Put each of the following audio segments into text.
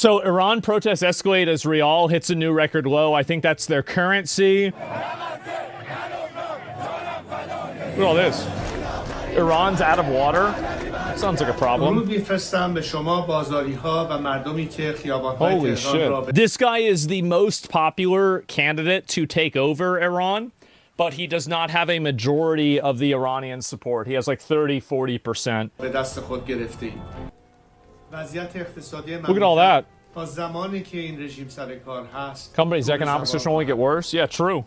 So Iran protests escalate as rial hits a new record low. I think that's their currency. Look at all this. Iran's out of water. Sounds like a problem. Holy shit. This guy is the most popular candidate to take over Iran, but he does not have a majority of the Iranian support. He has like 30-40%. Look at all that. Company's economic situation only get worse. Yeah, true.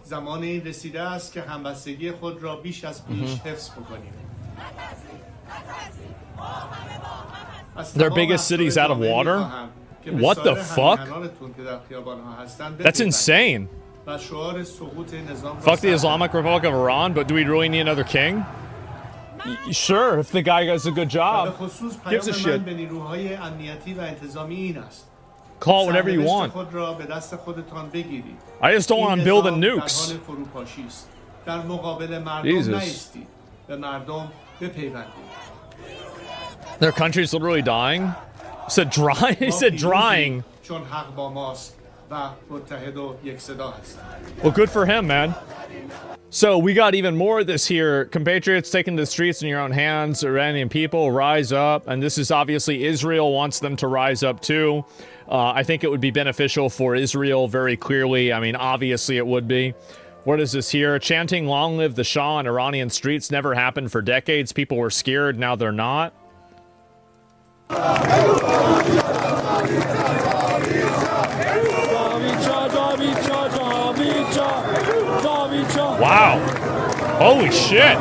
Their biggest city's out of water? What the fuck? That's insane. Fuck the Islamic Republic of Iran, but do we really need another king? Sure, if the guy does a good job. Gives a shit. Call it whatever you want. I just don't want to build nukes. Jesus. Their country's literally dying? He said dry? He said drying. Well, good for him, man. So we got even more of this here. Compatriots taking the streets in your own hands. Iranian people rise up. And this is obviously Israel wants them to rise up too. I think it would be beneficial for Israel very clearly. I mean, obviously it would be. What is this here? Chanting long live the Shah on Iranian streets never happened for decades. People were scared. Now they're not. Wow. Holy shit.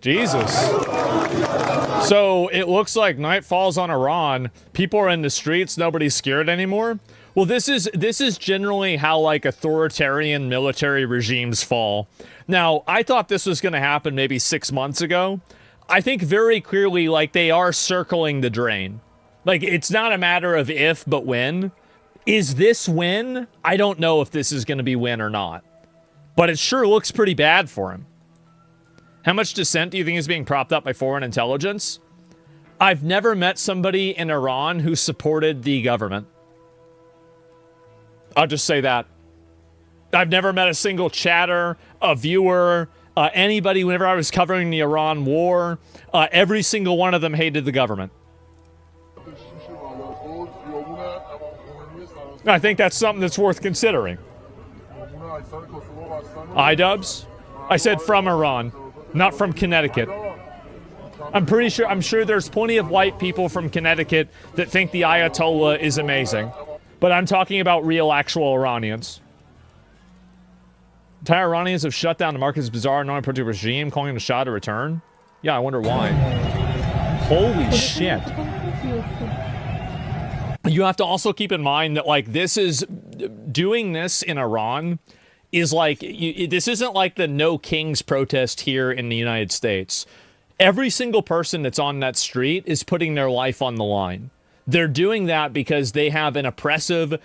Jesus. So it looks like night falls on Iran. People are in the streets. Nobody's scared anymore. Well, this is generally how like authoritarian military regimes fall. Now, I thought this was going to happen maybe 6 months ago. I think very clearly like they are circling the drain. Like it's not a matter of if, but when. Is this when? I don't know if this is going to be when or not. But it sure looks pretty bad for him. How much dissent do you think is being propped up by foreign intelligence? I've never met somebody in Iran who supported the government. I'll just say that. I've never met a single chatter, a viewer, anybody whenever I was covering the Iran war. Every single one of them hated the government. I think that's something that's worth considering. iDubbbz? I said from Iran, not from Connecticut. I'm sure there's plenty of white people from Connecticut that think the Ayatollah is amazing. But I'm talking about real, actual Iranians. Entire Iranians have shut down the Marcus Bazaar non-pro regime, calling the Shah to return. Yeah, I wonder why. Holy shit. You have to also keep in mind that, like, doing this in Iran is like, this isn't like the No Kings protest here in the United States. Every single person that's on that street is putting their life on the line. They're doing that because they have an oppressive,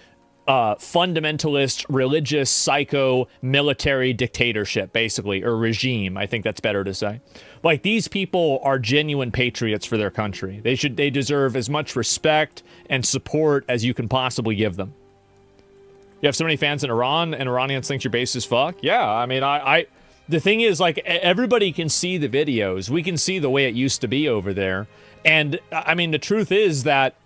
fundamentalist, religious, psycho, military dictatorship, basically, or regime. I think that's better to say. Like, these people are genuine patriots for their country. They deserve as much respect and support as you can possibly give them. You have so many fans in Iran, and Iranians think your base is fuck? Yeah, I mean, the thing is, like, everybody can see the videos. We can see the way it used to be over there. And, I mean, the truth is that,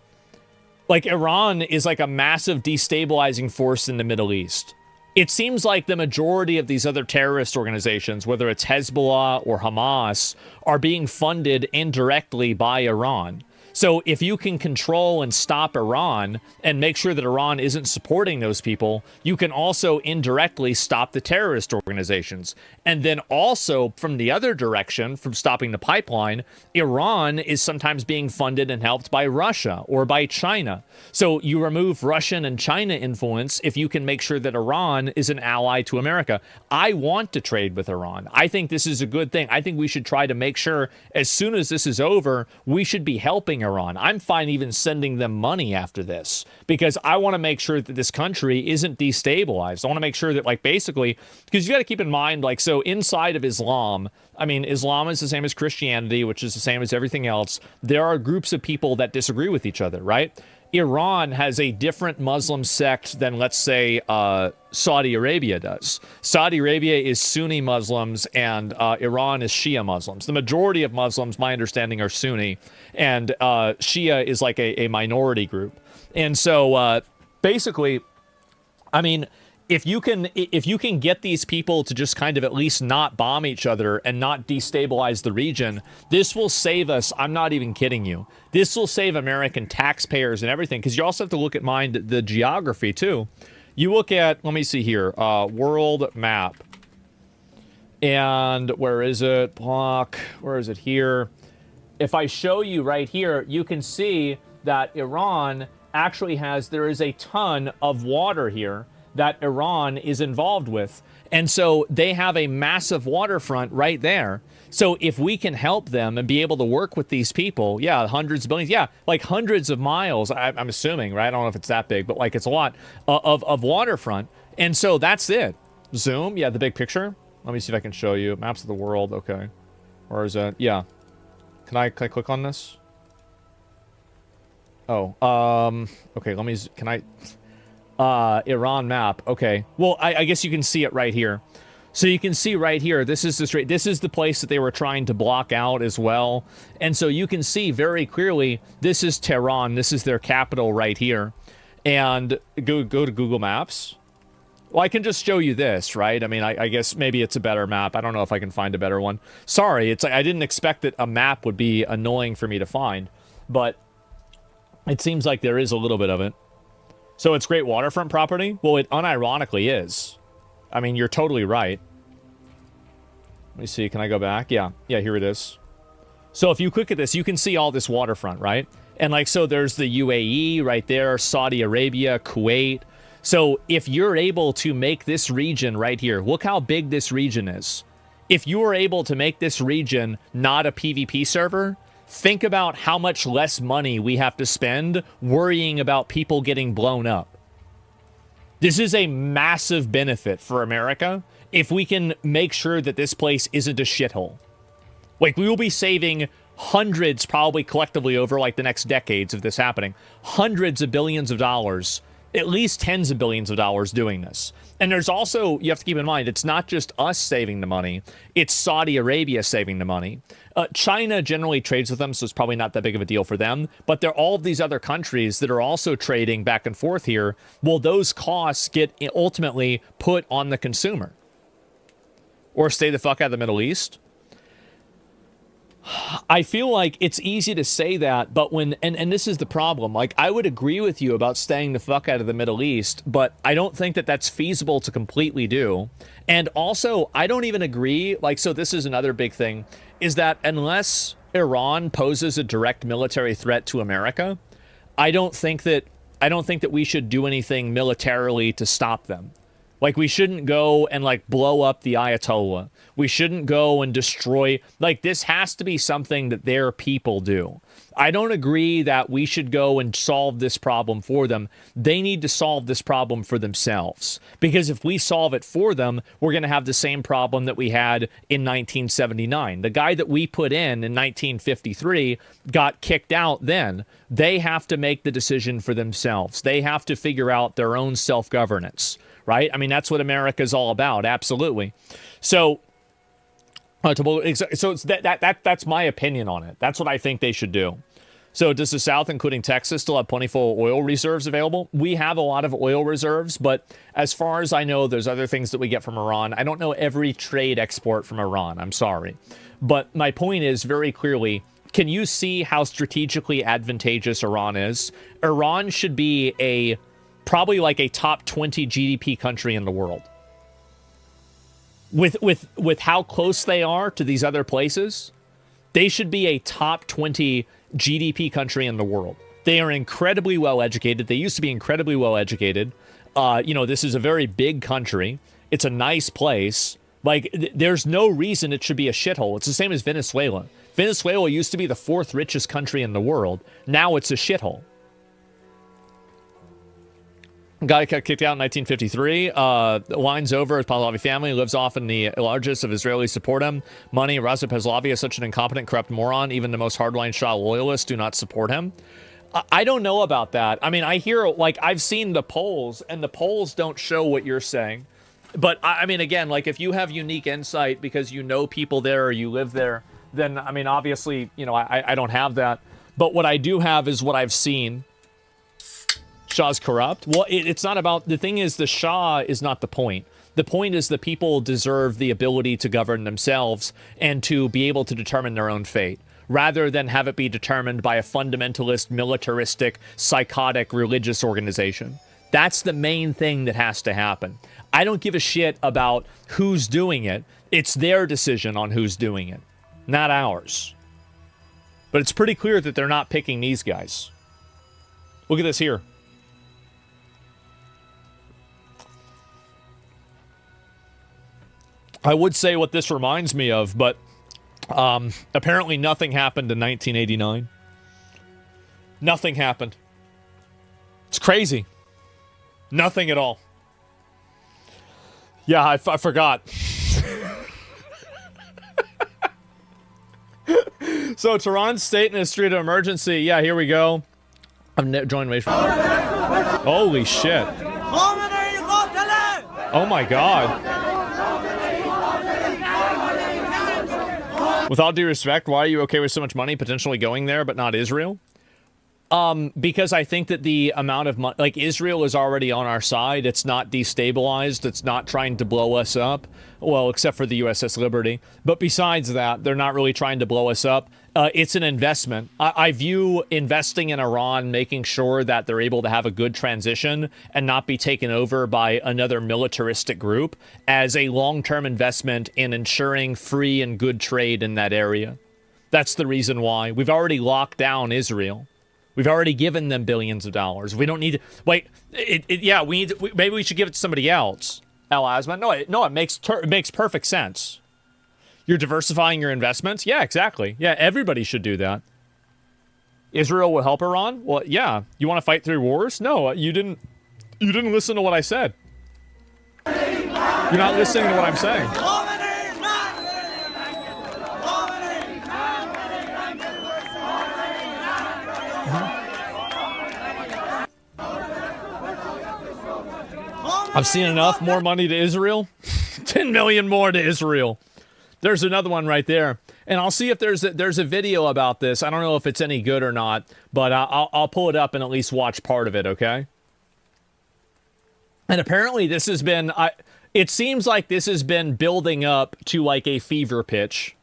like, Iran is like a massive destabilizing force in the Middle East. It seems like the majority of these other terrorist organizations, whether it's Hezbollah or Hamas, are being funded indirectly by Iran. So if you can control and stop Iran and make sure that Iran isn't supporting those people, you can also indirectly stop the terrorist organizations. And then also from the other direction, from stopping the pipeline, Iran is sometimes being funded and helped by Russia or by China. So you remove Russian and China influence if you can make sure that Iran is an ally to America. I want to trade with Iran. I think this is a good thing. I think we should try to make sure as soon as this is over, we should be helping Iran. I'm fine even sending them money after this because I want to make sure that this country isn't destabilized. I want to make sure that, like, basically, because you got to keep in mind, like, so inside of Islam, I mean, Islam is the same as Christianity, which is the same as everything else. There are groups of people that disagree with each other, right? Iran has a different Muslim sect than, let's say, Saudi Arabia does. Saudi Arabia is Sunni Muslims, and Iran is Shia Muslims. The majority of Muslims, my understanding, are Sunni, and Shia is like a minority group. And so, basically, I mean, if you can get these people to just kind of at least not bomb each other and not destabilize the region, this will save us. I'm not even kidding you. This will save American taxpayers and everything, because you also have to look at the geography too. You look at, let me see here, world map. And where is it? Block. Where is it here? If I show you right here, you can see that Iran actually there is a ton of water here that Iran is involved with. And so they have a massive waterfront right there. So if we can help them and be able to work with these people, yeah, hundreds of billions, yeah, like hundreds of miles, I'm assuming, right? I don't know if it's that big, but like it's a lot of waterfront. And so that's it. Zoom, yeah, the big picture. Let me see if I can show you. Maps of the world, okay. Or is it, yeah. Can I click on this? Oh, okay, Iran map. Okay. Well, I guess you can see it right here. So you can see right here, this is the place that they were trying to block out as well. And so you can see very clearly, this is Tehran. This is their capital right here. And go to Google Maps. Well, I can just show you this, right? I mean, I guess maybe it's a better map. I don't know if I can find a better one. Sorry, it's like I didn't expect that a map would be annoying for me to find. But it seems like there is a little bit of it. So it's great waterfront property? Well, it unironically is. I mean, you're totally right. Let me see. Can I go back? Yeah. Yeah, here it is. So if you click at this, you can see all this waterfront, right? And like, so there's the UAE right there, Saudi Arabia, Kuwait. So if you're able to make this region right here, look how big this region is. If you are able to make this region not a PvP server, think about how much less money we have to spend worrying about people getting blown up. This is a massive benefit for America if we can make sure that this place isn't a shithole. Like, we will be saving hundreds, probably collectively over like the next decades of this happening, hundreds of billions of dollars, at least tens of billions of dollars doing this. And there's also, you have to keep in mind, it's not just us saving the money, it's Saudi Arabia saving the money. China generally trades with them, so it's probably not that big of a deal for them. But there are all of these other countries that are also trading back and forth here. Well, those costs get ultimately put on the consumer. Or stay the fuck out of the Middle East. I feel like it's easy to say that, but and this is the problem, like, I would agree with you about staying the fuck out of the Middle East, but I don't think that that's feasible to completely do. And also, I don't even agree, like, so this is another big thing, is that unless Iran poses a direct military threat to America, I don't think that we should do anything militarily to stop them. Like, we shouldn't go and, like, blow up the Ayatollah. We shouldn't go and destroy... Like, this has to be something that their people do. I don't agree that we should go and solve this problem for them. They need to solve this problem for themselves. Because if we solve it for them, we're going to have the same problem that we had in 1979. The guy that we put in 1953 got kicked out then. They have to make the decision for themselves. They have to figure out their own self-governance. Right? I mean, that's what America is all about. Absolutely. So, that's my opinion on it. That's what I think they should do. So does the South, including Texas, still have plentiful oil reserves available? We have a lot of oil reserves, but as far as I know, there's other things that we get from Iran. I don't know every trade export from Iran. I'm sorry. But my point is very clearly, can you see how strategically advantageous Iran is? Iran should be probably like a top 20 GDP country in the world. With how close they are to these other places, they should be a top 20 GDP country in the world. They are incredibly well educated. They used to be incredibly well educated. This is a very big country. It's a nice place. Like, there's no reason it should be a shithole. It's the same as Venezuela. Venezuela used to be the 4th richest country in the world. Now it's a shithole. Guy got kicked out in 1953. Lines over. His Pahlavi family lives off in the largest of Israelis support him. Money. Raza Pahlavi is such an incompetent, corrupt moron. Even the most hardline Shah loyalists do not support him. I don't know about that. I mean, I hear, like, I've seen the polls, and the polls don't show what you're saying. But, I mean, again, like, if you have unique insight because you know people there or you live there, then, I mean, obviously, you know, I don't have that. But what I do have is what I've seen. Shah's corrupt. Well, it's not about, the thing is, the Shah is not the point. The point is the people deserve the ability to govern themselves and to be able to determine their own fate, rather than have it be determined by a fundamentalist, militaristic, psychotic religious organization. That's the main thing that has to happen. I don't give a shit about who's doing it. It's their decision on who's doing it, not ours. But it's pretty clear that they're not picking these guys. Look at this here. I would say what this reminds me of, but apparently nothing happened in 1989. Nothing happened. It's crazy. Nothing at all. Yeah, I forgot. So, Tehran's state in a state of emergency. Yeah, here we go. I'm joining. Holy shit. Oh my god. With all due respect, why are you okay with so much money potentially going there, but not Israel? Because I think that the amount of money, like, Israel is already on our side. It's not destabilized. It's not trying to blow us up. Well, except for the USS Liberty. But besides that, they're not really trying to blow us up. It's an investment. I view investing in Iran, making sure that they're able to have a good transition and not be taken over by another militaristic group, as a long-term investment in ensuring free and good trade in that area. That's the reason why. We've already locked down Israel. We've already given them billions of dollars. We don't need to... Wait, yeah, maybe we should give it to somebody else. Al Asman? No, it makes perfect sense. You're diversifying your investments? Yeah, exactly. Yeah, everybody should do that. Israel will help Iran? Well, yeah. You want to fight through wars? No, you didn't listen to what I said. You're not listening to what I'm saying. I've seen enough. More money to Israel. 10 million more to Israel. There's another one right there. And I'll see if there's a video about this. I don't know if it's any good or not, but I'll pull it up and at least watch part of it, okay? And apparently this has been... it seems like this has been building up to, like, a fever pitch.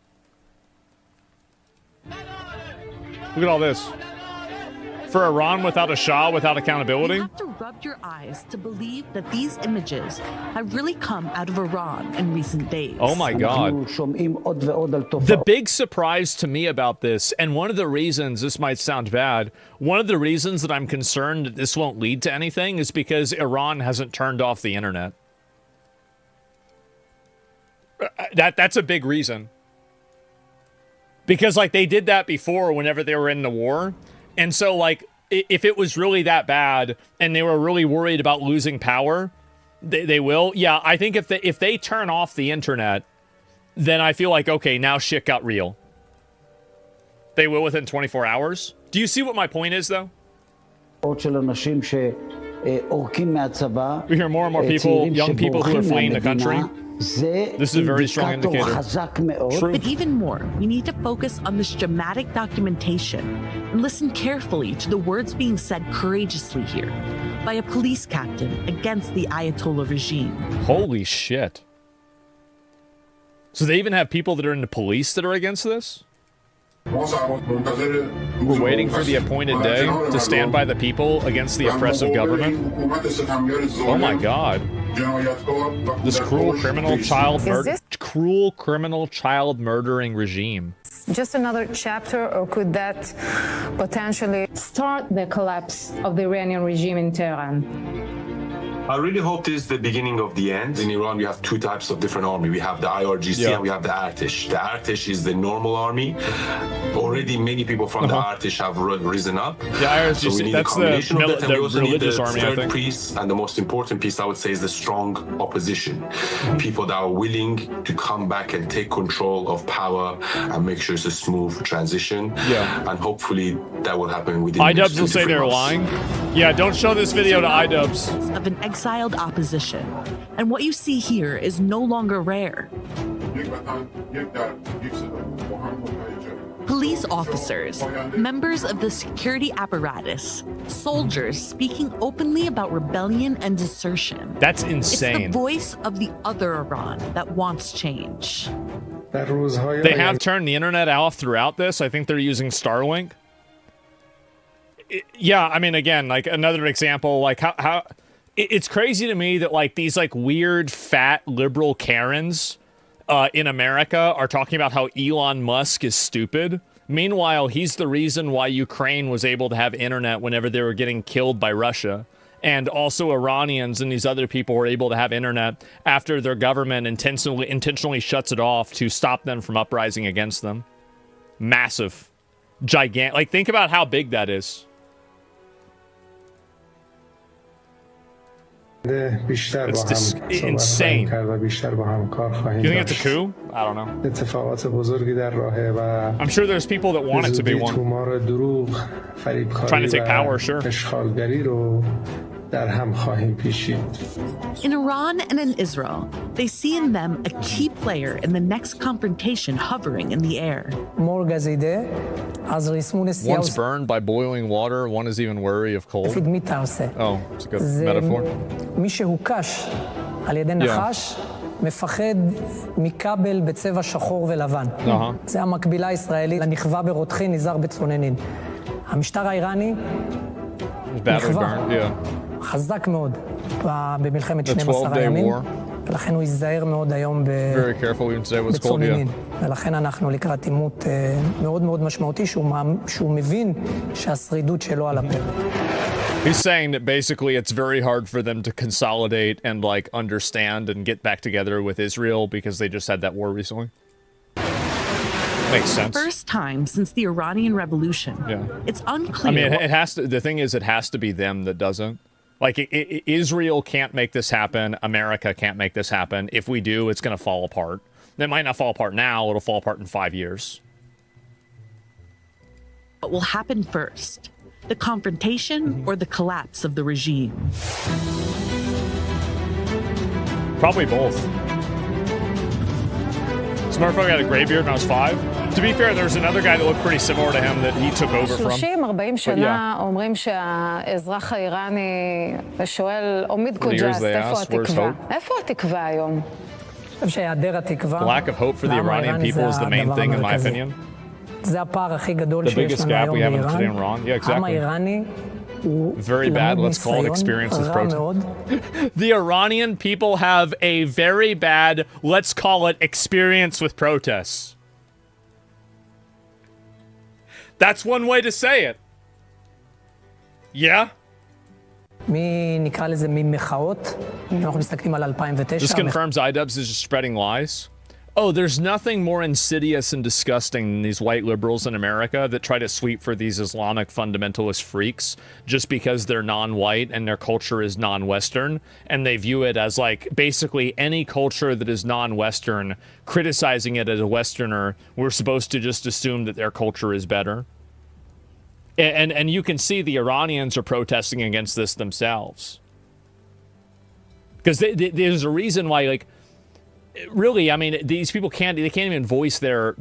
Look at all this. For Iran without a Shah, without accountability? You have to rub your eyes to believe that these images have really come out of Iran in recent days. Oh my God. The big surprise to me about this, and one of the reasons, this might sound bad, one of the reasons that I'm concerned that this won't lead to anything is because Iran hasn't turned off the internet. That's a big reason. Because, like, they did that before whenever they were in the war. And so, like, if it was really that bad and they were really worried about losing power, they will. Yeah, I think if they turn off the internet, then I feel like, okay, now shit got real. They will within 24 hours. Do you see what my point is, though? We hear more and more people, young people who are fleeing the country. This is a very strong indicator. True. But even more, we need to focus on this dramatic documentation and listen carefully to the words being said courageously here by a police captain against the Ayatollah regime. Holy shit. So they even have people that are in the police that are against this? We're waiting for the appointed day to stand by the people against the oppressive government. Oh my God. This cruel criminal child murdering regime. Just another chapter, or could that potentially start the collapse of the Iranian regime in Tehran? I really hope this is the beginning of the end. In Iran, we have two types of different army. We have the IRGC and we have the Artesh. The Artesh is the normal army. Already many people from the Artesh have risen up. The IRGC, so we need that's a combination of that, and we also need the army, third piece, and the most important piece, I would say, is the strong opposition. People that are willing to come back and take control of power and make sure it's a smooth transition. Yeah. And hopefully that will happen within iDubbbz will say they're lying. Yeah, don't show this video to iDubbbz. Of an exiled opposition. And what you see here is no longer rare. Police officers, members of the security apparatus, soldiers speaking openly about rebellion and desertion. That's insane. It's the voice of the other Iran that wants change. They have turned the internet off throughout this. I think they're using Starlink. Yeah, I mean, again, like another example, like how it's crazy to me that like these like weird fat liberal Karens in America are talking about how Elon Musk is stupid. Meanwhile, he's the reason why Ukraine was able to have internet whenever they were getting killed by Russia. And also Iranians and these other people were able to have internet after their government intentionally shuts it off to stop them from uprising against them. Massive. Gigantic. Like, think about how big that is. It's insane. You think it's a coup? I don't know. I'm sure there's people that want it to be one. Trying to take power, sure. In Iran and in Israel, they see in them a key player in the next confrontation hovering in the air. One's burned by boiling water, one is even wary of cold. Oh, it's a good metaphor. מפחד מכבל בצבע שחור ולבן. זה המקבילה הישראלית לנכווה ברותחין, נזהר בצוננין. המשטר האיראני נכווה חזק מאוד במלחמת 12 הימים, ולכן הוא ייזהר מאוד היום בצוננין. ולכן אנחנו לקראת עימות מאוד מאוד משמעותי, שהוא מבין שהשרידות שלו על הפרק. He's saying that basically it's very hard for them to consolidate and like understand and get back together with Israel because they just had that war recently. Makes sense. First time since the Iranian Revolution. Yeah. It's unclear. I mean, it has to. The thing is, it has to be them that doesn't. Like, Israel can't make this happen. America can't make this happen. If we do, it's going to fall apart. It might not fall apart now. It'll fall apart in 5 years. What will happen first? The confrontation or the collapse of the regime? Probably both. This motherfucker had a gray beard when I was 5. To be fair, there's another guy that looked pretty similar to him that he took over from. 30-40 שנה אומרים שהאזרח האיראני שואל, עומד קוג'אס, איפה התקווה? איפה התקווה היום? The lack of hope for the Iranian people is the main thing, in my opinion. The biggest gap we have in Iran. Yeah, exactly. Very bad, let's call it, experience with protest. The Iranian people have a very bad, let's call it, experience with protests. That's one way to say it. Yeah? This confirms iDubbbz is just spreading lies. Oh, there's nothing more insidious and disgusting than these white liberals in America that try to sweep for these Islamic fundamentalist freaks just because they're non-white and their culture is non-Western, and they view it as like basically any culture that is non-Western, criticizing it as a Westerner, we're supposed to just assume that their culture is better. And you can see the Iranians are protesting against this themselves. Because there's a reason why, like, really, I mean, these people can't even voice their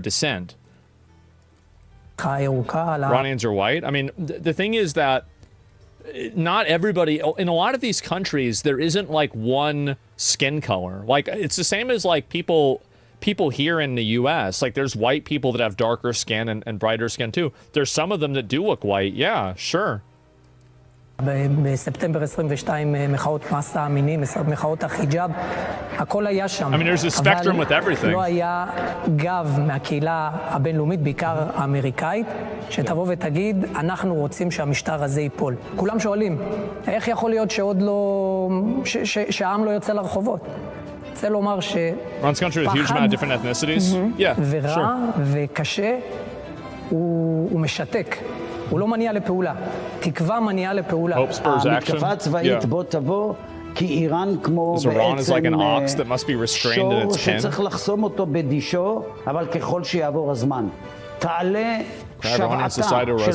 dissent. Iranians are white. I mean, the thing is that not everybody, in a lot of these countries, there isn't like one skin color. Like, it's the same as like people here in the US. Like, there's white people that have darker skin and brighter skin too. There's some of them that do look white. Yeah, sure. בספטמבר 22 מחאות מסע המינים, מחאות החיג'אב, הכל היה שם. I mean, there's a spectrum with everything. אבל לא היה גב מהקהילה הבינלאומית, בעיקר האמריקאית, שתבוא ותגיד, אנחנו רוצים שהמשטר הזה ייפול. כולם שואלים, איך יכול להיות שעוד לא, שהעם לא יוצא לרחובות? רוצה לומר שפחד ורע וקשה הוא משתק. הוא לא מניע לפעולה. תקווה מניעה לפעולה. המתקפה הצבאית בוא תבוא, כי איראן כמו בעצם שור שצריך לחסום אותו בדישו, אבל ככל שיעבור הזמן. תעלה שוועתה של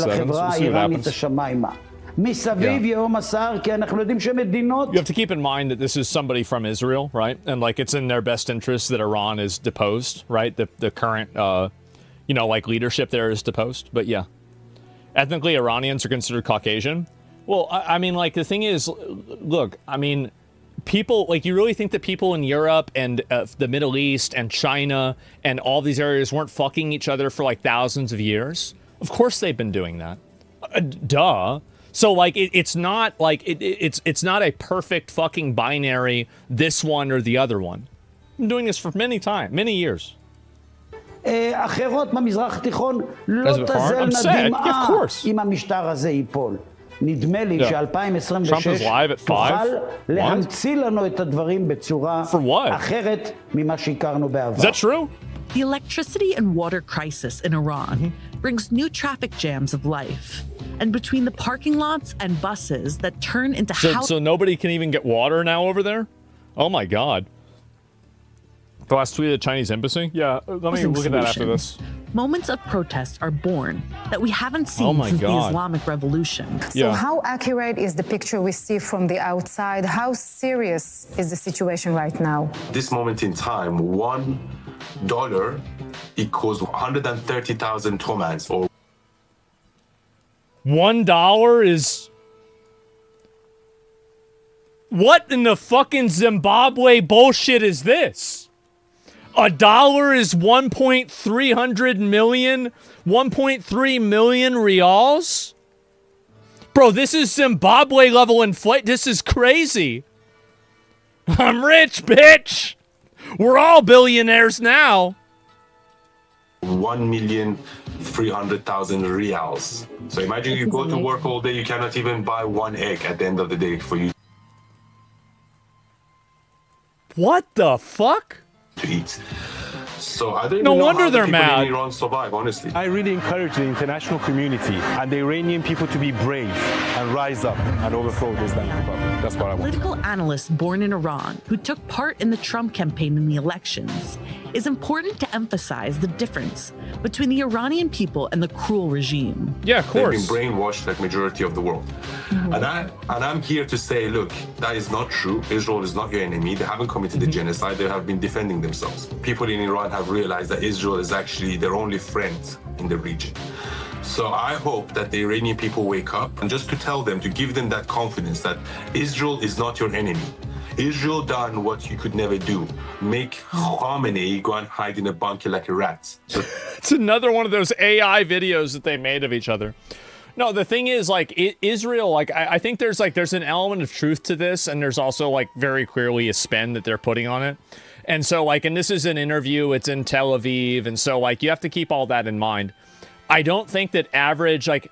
החברה האיראנית השמיימה. מסביב יהום הסער, כי אנחנו יודעים שמדינות... You have to keep in mind that this is somebody from Israel, right? And like it's in their best interest that Iran is deposed, right? The current, like leadership there is deposed. But yeah. Ethnically, Iranians are considered Caucasian. Well, I mean, like, the thing is, look, I mean, people, like, you really think that people in Europe and the Middle East and China and all these areas weren't fucking each other for, like, thousands of years? Of course they've been doing that. Duh. So, like, it's not, like, it's not a perfect fucking binary, this one or the other one. I've been doing this for many years. אחרות במזרח התיכון לא תזלנה דמעה אם המשטר הזה ייפול. נדמה לי ש-2026 תוכל להמציא לנו את הדברים בצורה אחרת ממה שהכרנו בעבר. Is that true? The electricity and water crisis in Iran brings new traffic jams of life. And between the parking lots and buses that turn into So nobody can even get water now over there? Oh my God. The last tweet of the Chinese embassy? Yeah, let me look at that after this. Moments of protest are born that we haven't seen since the Islamic Revolution. So how accurate is the picture we see from the outside? How serious is the situation right now? This moment in time, $1 equals 130,000 tomans. Or $1 is... What in the fucking Zimbabwe bullshit is this? $1 is 1.3 million reals? Bro, this is Zimbabwe level inflation. This is crazy. I'm rich, bitch. We're all billionaires now. 1,300,000 reals. So imagine you go to work all day, you cannot even buy one egg at the end of the day for you. What the fuck? To eat. So I don't no even know wonder how they're the people mad. in Iran survive, honestly. I really encourage the international community and the Iranian people to be brave and rise up and overthrow this Islamic Republic. That's what I want. Political analyst born in Iran who took part in the Trump campaign in the elections, is important to emphasize the difference between the Iranian people and the cruel regime. Yeah, of course. They've been brainwashed like majority of the world. And I'm here to say, look, that is not true. Israel is not your enemy. They haven't committed a genocide. They have been defending themselves. People in Iran have realized that Israel is actually their only friend in the region. So I hope that the Iranian people wake up and just to tell them, to give them that confidence that Israel is not your enemy. Israel done what you could never do. Make Khamenei go and hide in a bunker like a rat. So it's another one of those AI videos that they made of each other. No, the thing is, like, Israel, like, I think there's an element of truth to this, and there's also, like, very clearly a spin that they're putting on it. And so, like, and this is an interview, it's in Tel Aviv, and so, like, you have to keep all that in mind. I don't think that average, like,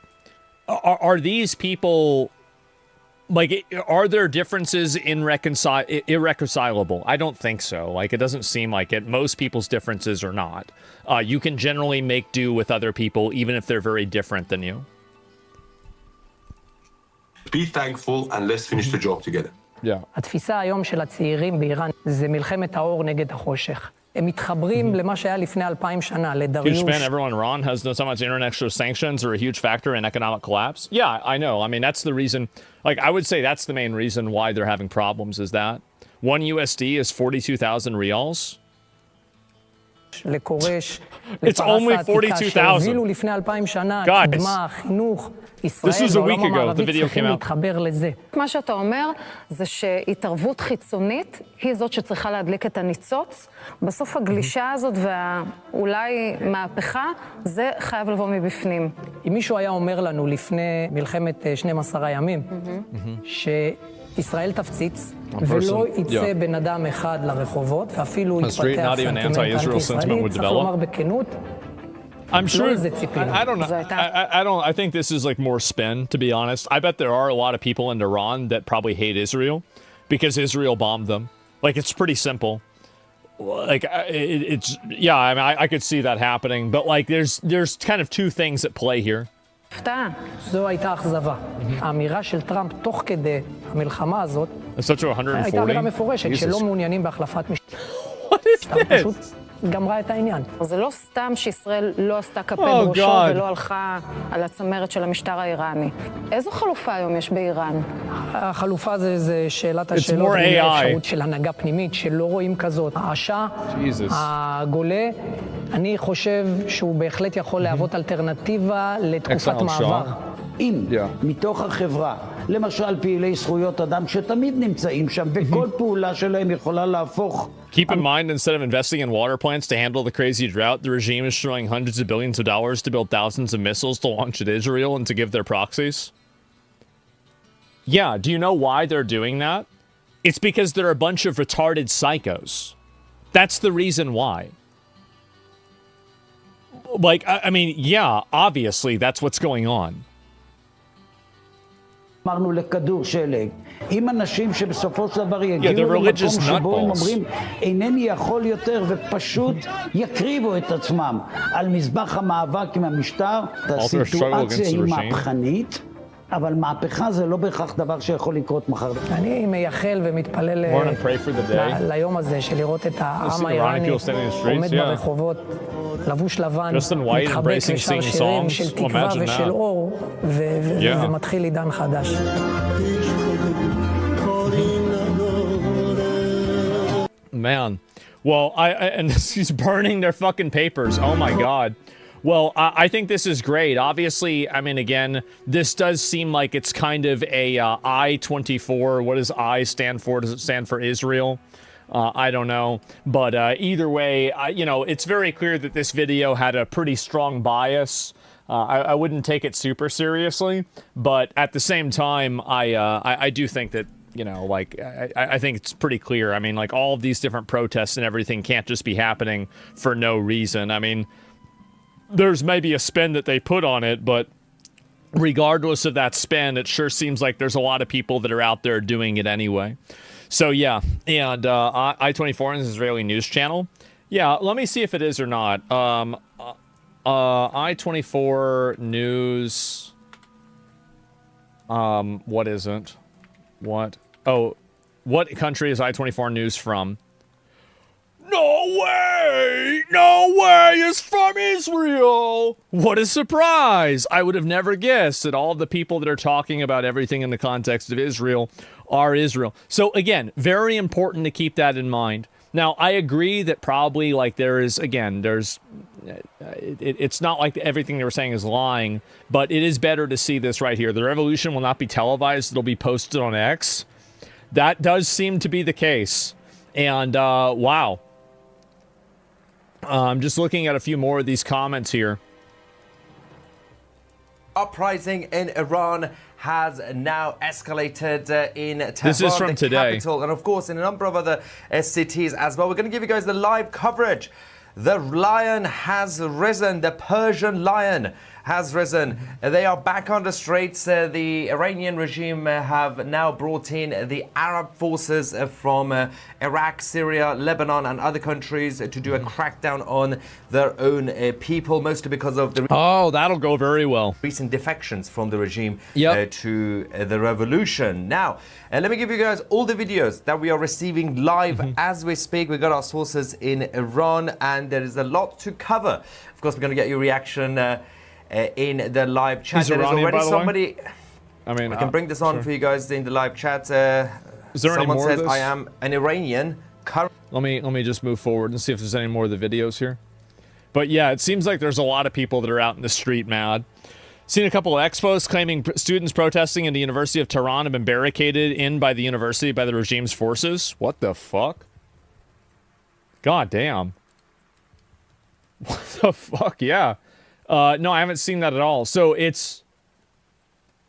are these people, like, are there differences irreconcilable? I don't think so. Like, it doesn't seem like it. Most people's differences are not. You can generally make do with other people, even if they're very different than you. Be thankful and let's finish the job together. Yeah. התפיסה היום של הצעירים באיראן זה מלחמת האור נגד החושך. הם מתחברים למה שהיה לפני 2,000 שנה, לדריוש. Huge fan, everyone in Iran has so much international sanctions are a huge factor in economic collapse. Yeah, I know. I mean, that's the reason, like, I would say that's the main reason why they're having problems is that. 1 USD is 42,000 reals. לכורש, It's only 42,000. שהובילו לפני 2,000 שנה, Guys, קדמה, חינוך, this ישראל was a והעולם week ago. The המערבי video צריכים came out. להתחבר לזה. מה שאתה אומר זה שהתערבות חיצונית היא זאת שצריכה להדליק את הניצוץ. בסוף הגלישה הזאת ואולי מהפכה, זה חייב לבוא מבפנים. אם מישהו היה אומר לנו לפני מלחמת 12 הימים, שישראל תפציץ, ולא יצא בן אדם אחד לרחובות, ואפילו יתפתח סנטימנט אנטי-ישראלי, צריך לומר בכנות, I'm sure. I don't know. I don't. I think this is like more spin, to be honest. I bet there are a lot of people in Iran that probably hate Israel because Israel bombed them. Like, it's pretty simple. Like, it's yeah. I mean, I could see that happening, but like, there's kind of two things at play here. זו הייתה אכזבה. האמירה של טראמפ תוך כדי המלחמה הזאת, הייתה אמירה מפורשת שלא מעוניינים בהחלפת משטר. פשוט גמרה את העניין. זה לא סתם שישראל לא עשתה כפה בראשו ולא הלכה על הצמרת של המשטר האיראני. איזו חלופה היום יש באיראן? החלופה זה שאלת השאלות, האפשרות של הנהגה פנימית, שלא רואים כזאת. האשה, הגולה, אני חושב שהוא בהחלט יכול להוות אלטרנטיבה לתקופת מעבר. אם מתוך החברה, למשל פעילי זכויות אדם שתמיד נמצאים שם, וכל פעולה שלהם יכולה להפוך. Keep in mind, instead of investing in water plants to handle the crazy drought, the regime is throwing hundreds of billions of dollars to build thousands of missiles to launch at Israel and to give their proxies. Yeah, do you know why they're doing that? It's because they're a bunch of retarded psychos. That's the reason why. Like, I mean, yeah, obviously that's what's going on. אמרנו לכדור שלג. אם אנשים שבסופו של דבר יגיעו למקום שבו הם אומרים אינני יכול יותר ופשוט יקריבו את עצמם על מזבח המאבק עם המשטר, הסיטואציה היא מהפכנית, אבל מהפכה זה לא בהכרח דבר שיכול לקרות מחר. אני מייחל ומתפלל ליום הזה של לראות את העם האיראני עומד ברחובות, לבוש לבן, מתחבק ושר שירים של תקווה ושל אור, ומתחיל עידן חדש. Man, well, and he's burning their fucking papers. Oh my God. Well, I think this is great. Obviously, I mean, again, this does seem like it's kind of a I-24. What does I stand for? Does it stand for Israel? I don't know. But either way, you know, it's very clear that this video had a pretty strong bias. I wouldn't take it super seriously. But at the same time, I do think that, you know, like, I think it's pretty clear. I mean, like, all of these different protests and everything can't just be happening for no reason. I mean, there's maybe a spin that they put on it, but regardless of that spin, it sure seems like there's a lot of people that are out there doing it anyway. So, yeah, and I-24 is an Israeli news channel. Yeah, let me see if it is or not. I-24 news. What isn't? What? Oh, what country is I-24 news from? No way! No way! It's from Israel! What a surprise! I would have never guessed that all of the people that are talking about everything in the context of Israel are Israel. So again, very important to keep that in mind. Now, I agree that probably, like, it's not like everything they were saying is lying, but it is better to see this right here. The revolution will not be televised. It'll be posted on X. That does seem to be the case. And, wow. I'm just looking at a few more of these comments here. Uprising in Iran has now escalated in Tehran, this is from today. Capital, and of course in a number of other cities as well. We're going to give you guys the live coverage. The lion has risen. The Persian lion has risen. They are back on the streets. The Iranian regime have now brought in the Arab forces from Iraq, Syria, Lebanon and other countries to do a crackdown on their own people, mostly because of the that'll go very well. Recent defections from the regime to the revolution. Now, let me give you guys all the videos that we are receiving live as we speak. We got our sources in Iran and there is a lot to cover. Of course, we're going to get your reaction in the live chat. There is already somebody. I mean, I can bring this on for you guys in the live chat. Is there Someone any more says, of this? I am an Iranian. Let me just move forward and see if there's any more of the videos here. But yeah, it seems like there's a lot of people that are out in the street mad. Seen a couple of expos claiming students protesting in the University of Tehran have been barricaded in by the university by the regime's forces. What the fuck? God damn. What the fuck? Yeah. No, I haven't seen that at all. So this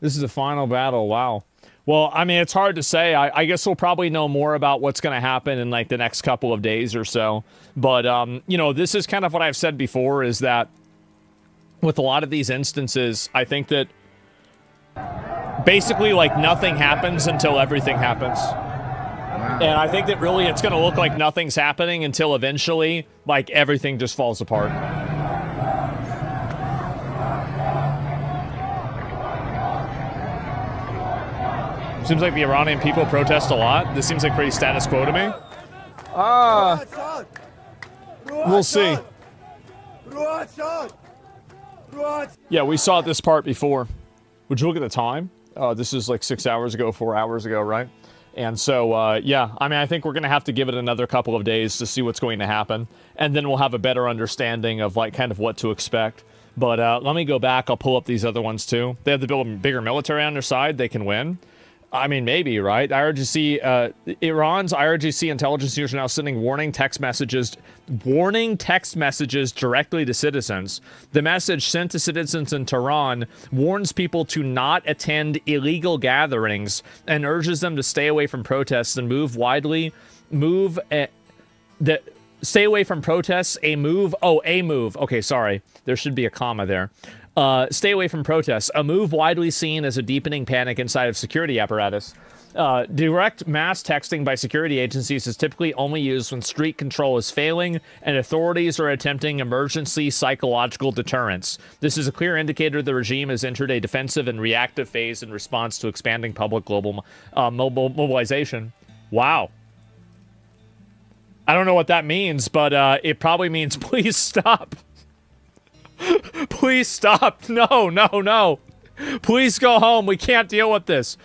is the final battle. Wow. Well, I mean, it's hard to say. I guess we'll probably know more about what's going to happen in like the next couple of days or so. But, you know, this is kind of what I've said before, is that with a lot of these instances, I think that basically like nothing happens until everything happens. And I think that really it's going to look like nothing's happening until eventually like everything just falls apart. Seems like the Iranian people protest a lot. This seems like pretty status quo to me. We'll see. Yeah, we saw this part before. Would you look at the time? This is like 6 hours ago, 4 hours ago, right? And so, yeah, I mean, I think we're going to have to give it another couple of days to see what's going to happen. And then we'll have a better understanding of like kind of what to expect. But let me go back. I'll pull up these other ones too. They have the bigger military on their side. They can win. I mean, maybe, right? IRGC, Iran's IRGC intelligence units are now sending warning text messages directly to citizens. The message sent to citizens in Tehran warns people to not attend illegal gatherings and urges them to stay away from protests and stay away from protests, a move. Okay, sorry. There should be a comma there. Stay away from protests, a move widely seen as a deepening panic inside of security apparatus. Direct mass texting by security agencies is typically only used when street control is failing and authorities are attempting emergency psychological deterrence. This is a clear indicator the regime has entered a defensive and reactive phase in response to expanding public global mobilization. Wow. I don't know what that means, but it probably means please stop. Please stop. No. Please go home. We can't deal with this.